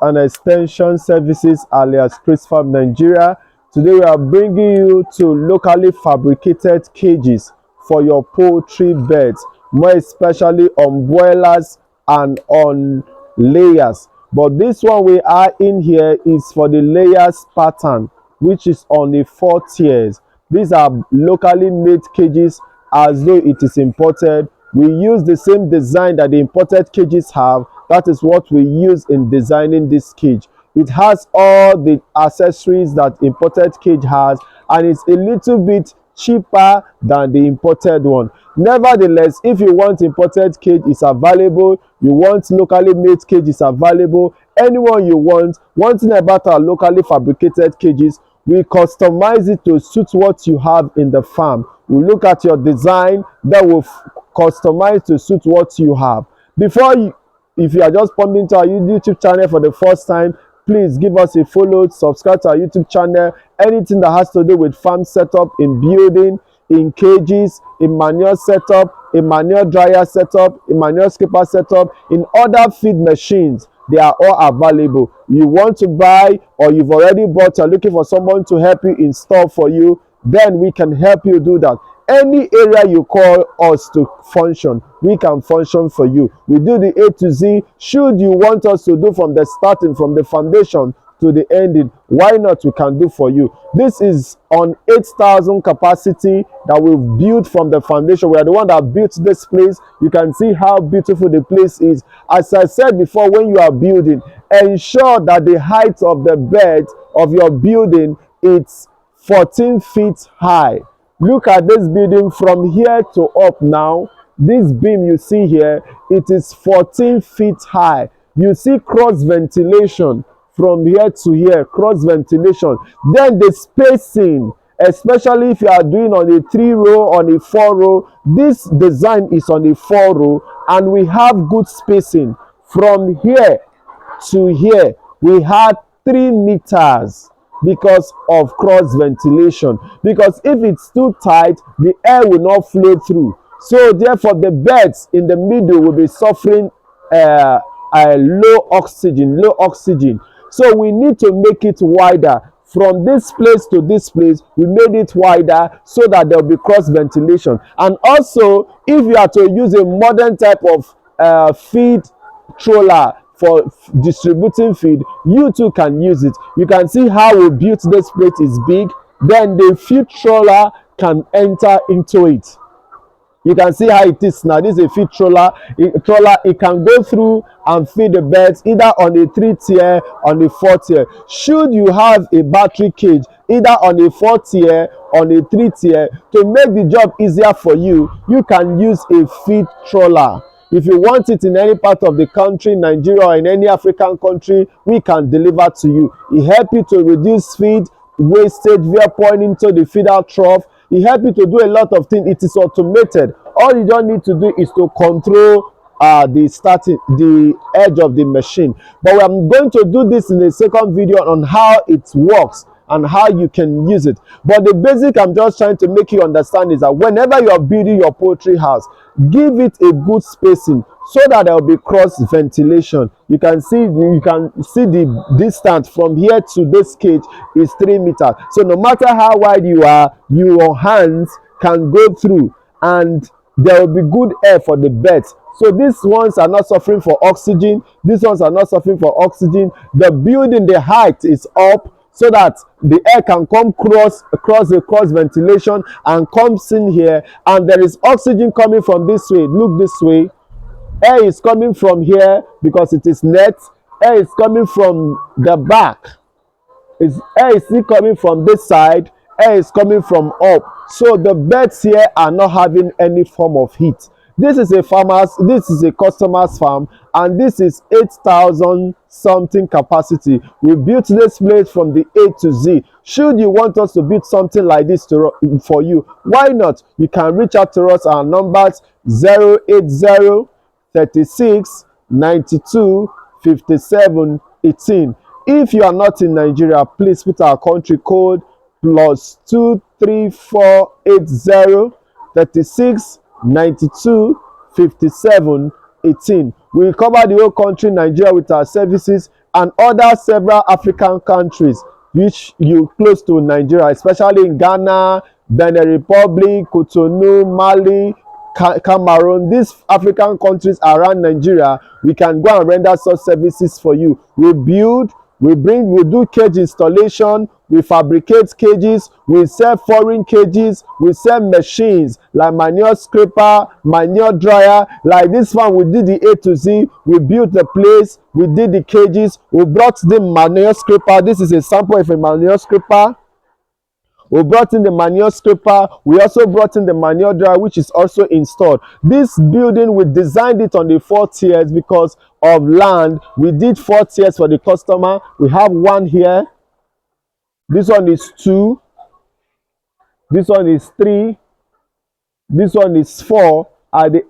And extension services alias Chris Farm Nigeria. Today we are bringing you to locally fabricated cages for your poultry beds, more especially on boilers and on layers. But this one we are in here is for the layers pattern, which is on the 4 tiers. These are locally made cages as though it is imported. We use the same design that the imported cages have. That is what we use in designing this cage. It has all the accessories that imported cage has, and it's a little bit cheaper than the imported one. Nevertheless, if you want imported cage, is available. You want locally made cage, is available. Anyone you want. One thing about our locally fabricated cages, we customize it to suit what you have in the farm. We look at your design, that will customize to suit what you have. If you are just pumping to our YouTube channel for the first time, please give us a follow, subscribe to our YouTube channel. Anything that has to do with farm setup, in building, in cages, in manure setup, in manure dryer setup, in manure scraper setup, in other feed machines, they are all available. You want to buy, or you've already bought, you're looking for someone to help you install for you, then we can help you do that. Any area you call us to function, we can function for you. We do the A to Z. Should you want us to do from the starting, from the foundation to the ending, why not? We can do for you. This is on 8,000 capacity that we've built from the foundation. We are the one that built this place. You can see how beautiful the place is. As I said before, when you are building, ensure that the height of the bed of your building is 14 feet high. Look at this building from here to up now. This beam you see here, it is 14 feet high. You see cross ventilation from here to here, cross ventilation. Then the spacing, especially if you are doing on a 3-row, on a 4-row, this design is on a 4-row, and we have good spacing. From here to here, we had 3 meters. Because of cross ventilation, because if it's too tight, the air will not flow through. So therefore the beds in the middle will be suffering low oxygen. So we need to make it wider. From this place to this place, we made it wider so that there will be cross ventilation. And also, if you are to use a modern type of feed troller for distributing feed, you too can use it. You can see how we built this plate is big. Then the feed troller can enter into it. You can see how it is now. This is a feed troller. It can go through and feed the birds either on a 3-tier, on a 4-tier. Should you have a battery cage, either on a 4-tier, on a 3-tier, to make the job easier for you, you can use a feed troller. If you want it in any part of the country, Nigeria, or in any African country, we can deliver to you. It helps you to reduce feed wastage via pouring into the feeder trough. It helps you to do a lot of things. It is automated. All you don't need to do is to control the edge of the machine. But I'm going to do this in a second video on how it works and how you can use it. But the basic I'm just trying to make you understand is that whenever you are building your poultry house, give it a good spacing so that there will be cross ventilation. You can see the distance from here to this cage is 3 meters. So no matter how wide you are, your hands can go through, and there will be good air for the birds. So these ones are not suffering for oxygen. These ones are not suffering for oxygen. The building, the height is up, so that the air can come across the cross ventilation and comes in here, and there is oxygen coming from this way. Look this way. Air is coming from here because it is net. Air is coming from the back. Air is still coming from this side. Air is coming from up. So the birds here are not having any form of heat. This is a customer's farm, and this is 8,000 something capacity. We built this place from the A to Z. Should you want us to build something like this for you, why not? You can reach out to us. Our numbers 080 36 92 57 18. If you are not in Nigeria, please put our country code +2 3 4 80 36 92 57 18. We cover the whole country, Nigeria, with our services. and other several African countries which you close to Nigeria, especially in Ghana, Benin Republic, Cotonou, Mali, Cameroon, these African countries around Nigeria. We can go and render such services for you. We build, we do cage installation, we fabricate cages, we sell foreign cages, we sell machines like manure scraper, manure dryer. Like this one, we did the A to Z, we built the place, we did the cages, we brought the manure scraper. This is a sample of a manure scraper. We brought in the manure scraper. We also brought in the manure dryer, which is also installed. This building, we designed it on the 4 tiers because of land. We did 4 tiers for the customer. We have one here. This one is 2. This one is 3. This one is 4. At the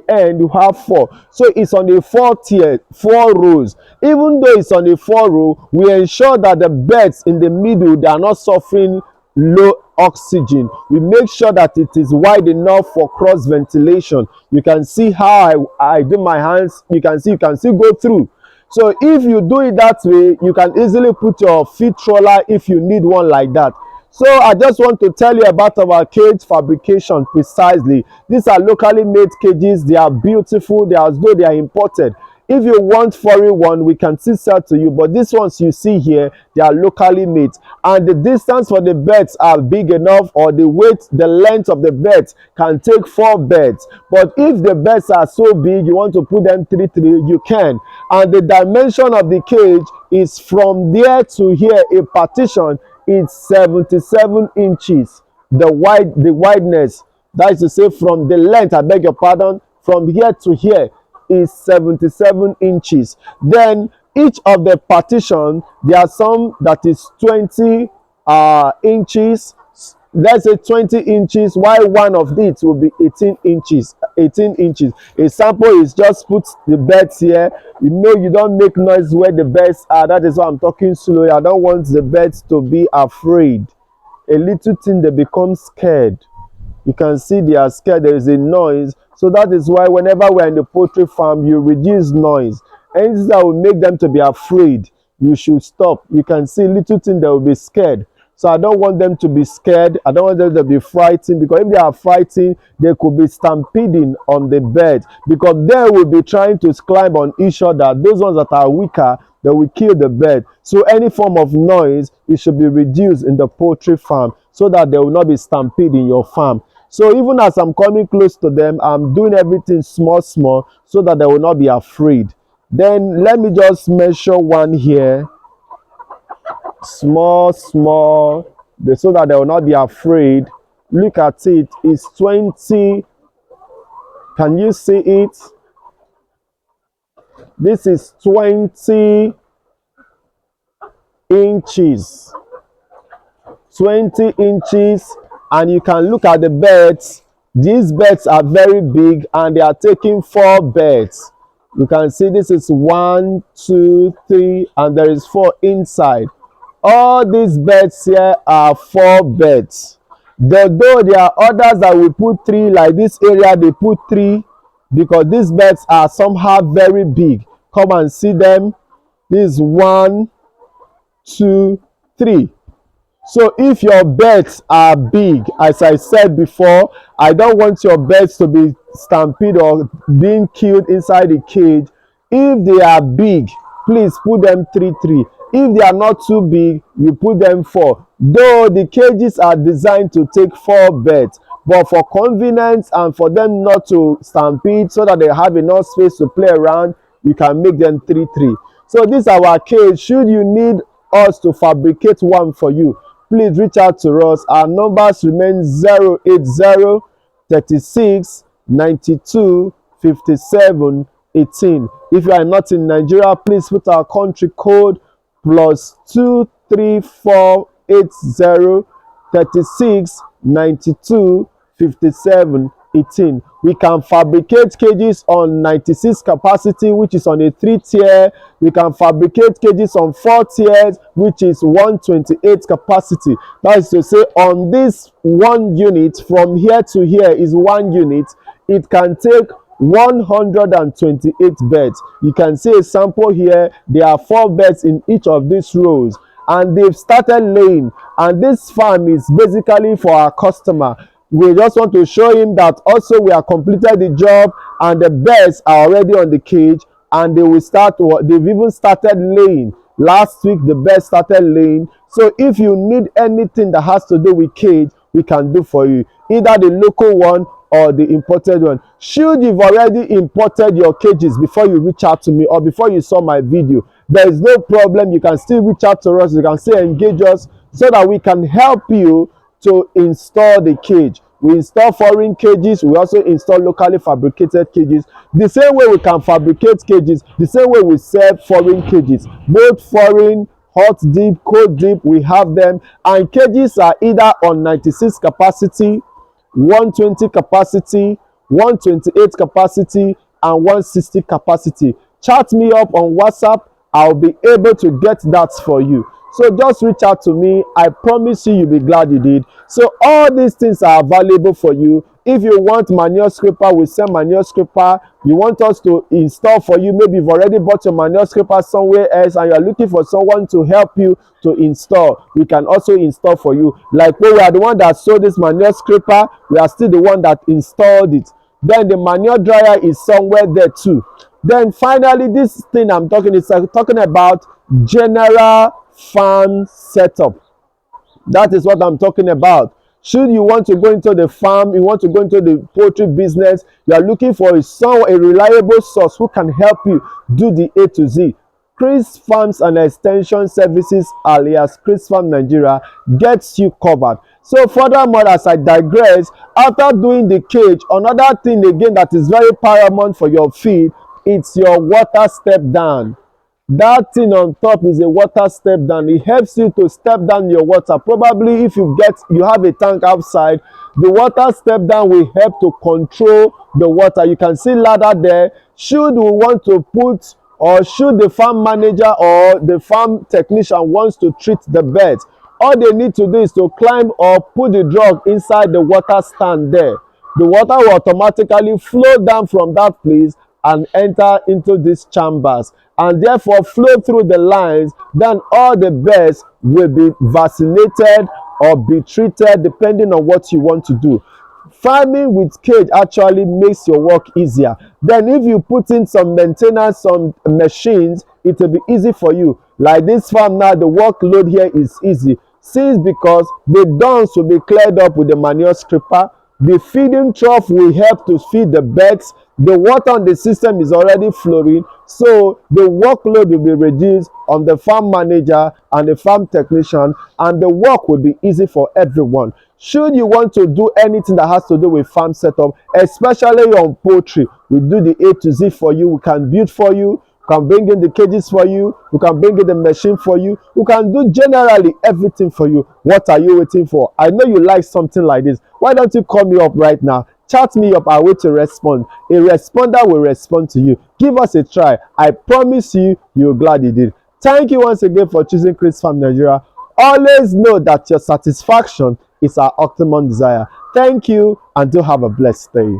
end you have 4. So it's on the 4 tier, 4 rows. Even though it's on the 4 row, we ensure that the beds in the middle, they are not suffering low oxygen. We make sure that it is wide enough for cross ventilation. You can see how I do my hands. You can see go through. So if you do it that way, you can easily put your feed troller if you need one like that. So I just want to tell you about our cage fabrication precisely. These are locally made cages. They are beautiful. They are as though they are imported. If you want foreign one, we can still sell to you, but these ones you see here, they are locally made, and the distance for the beds are big enough, or the weight, the length of the beds can take 4 beds. But if the beds are so big, you want to put them 3-3, you can. And the dimension of the cage is from there to here, a partition is 77 inches. The wideness, that is to say, from the length, I beg your pardon, from here to here is 77 inches. Then each of the partition, there are some that is 20 inches, let's say 20 inches, while one of these will be 18 inches. A sample is just put the beds here. You know, you don't make noise where the beds are. That is why I'm talking slowly. I don't want the beds to be afraid. A little thing, they become scared. You can see they are scared. There is a noise. So that is why whenever we're in the poultry farm, you reduce noise. Anything that will make them to be afraid, you should stop. You can see little things that will be scared. So I don't want them to be scared. I don't want them to be frightened, because if they are frightened, they could be stampeding on the bed, because they will be trying to climb on each other. Those ones that are weaker, they will kill the bird. So any form of noise, it should be reduced in the poultry farm, so that they will not be stampeding in your farm. So even as I'm coming close to them, I'm doing everything small, so that they will not be afraid. Then let me just measure one here. Small, so that they will not be afraid. Look at it. It's 20. Can you see it? This is 20 inches. 20 inches. And you can look at the beds. These beds are very big, and they are taking 4 beds. You can see this is 1, 2, 3, and there is 4 inside. All these beds here are 4 beds. Though there are others that will put 3, like this area they put 3, because these beds are somehow very big. Come and see them. This is 1, 2, 3. So if your beds are big, as I said before, I don't want your beds to be stampeded or being killed inside the cage. If they are big, please put them 3-3. If they are not too big, you put them 4. Though the cages are designed to take 4 beds, but for convenience and for them not to stampede, so that they have enough space to play around, you can make them 3-3. So this is our cage. Should you need us to fabricate one for you, please reach out to us. Our numbers remain 080 36 92 57 18. If you are not in Nigeria, please put our country code +23480 36 92 57 18. We can fabricate cages on 96 capacity, which is on a 3 tier. We can fabricate cages on 4 tiers, which is 128 capacity. That is to say, on this 1 unit, from here to here is 1 unit. It can take 128 beds. You can see a sample here. There are 4 beds in each of these rows, and they've started laying. And this farm is basically for our customer. We just want to show him that also we have completed the job, and the birds are already on the cage, and they've even started laying. Last week the birds started laying. So if you need anything that has to do with cage, we can do for you, either the local one or the imported one. Should you've already imported your cages before you reach out to me or before you saw my video, there is no problem. You can still reach out to us. You can still engage us so that we can help you to install the cage. We install foreign cages. We also install locally fabricated cages. The same way we can fabricate cages, the same way we sell foreign cages, both foreign, hot dip, cold dip, we have them. And cages are either on 96 capacity, 120 capacity, 128 capacity, and 160 capacity. Chat me up on WhatsApp. I'll be able to get that for you. So just reach out to me. I promise you, you'll be glad you did. So all these things are available for you. If you want manure scraper, we sell manure scraper. You want us to install for you, maybe you've already bought your manure scraper somewhere else and you're looking for someone to help you to install, we can also install for you. Like we are the one that sold this manure scraper, we are still the one that installed it. Then the manure dryer is somewhere there too. Then finally, this thing I'm talking is talking about general farm setup. That is what I'm talking about. Should you want to go into the farm, you want to go into the poultry business, you are looking for a reliable source who can help you do the A to Z. Chris Farms and Extension Services, alias Chris Farm Nigeria, gets you covered. So furthermore, as I digress, after doing the cage, another thing again that is very paramount for your feed, it's your water step down. That thing on top is a water step down. It helps you to step down your water. Probably if you have a tank outside, the water step down will help to control the water. You can see ladder there. Should we want to put, or should the farm manager or the farm technician wants to treat the beds, all they need to do is to climb or put the drug inside the water stand there. The water will automatically flow down from that place and enter into these chambers, and therefore flow through the lines. Then all the birds will be vaccinated or be treated depending on what you want to do. Farming with cage actually makes your work easier. Then if you put in some maintenance, some machines, it will be easy for you. Like this farm now, the workload here is easy, since because the dawns will be cleared up with the manure scraper. The feeding trough will help to feed the birds. The water on the system is already flowing, so the workload will be reduced on the farm manager and the farm technician, and the work will be easy for everyone. Should you want to do anything that has to do with farm setup, especially on poultry, we do the A to Z for you. We can build for you, we can bring in the cages for you, we can bring in the machine for you, we can do generally everything for you. What are you waiting for? I know you like something like this. Why don't you call me up right now? Chat me up. I'll wait to respond. A responder will respond to you. Give us a try. I promise you, you're glad you did. Thank you once again for choosing Chris Farm Nigeria. Always know that your satisfaction is our optimum desire. Thank you, and do have a blessed day.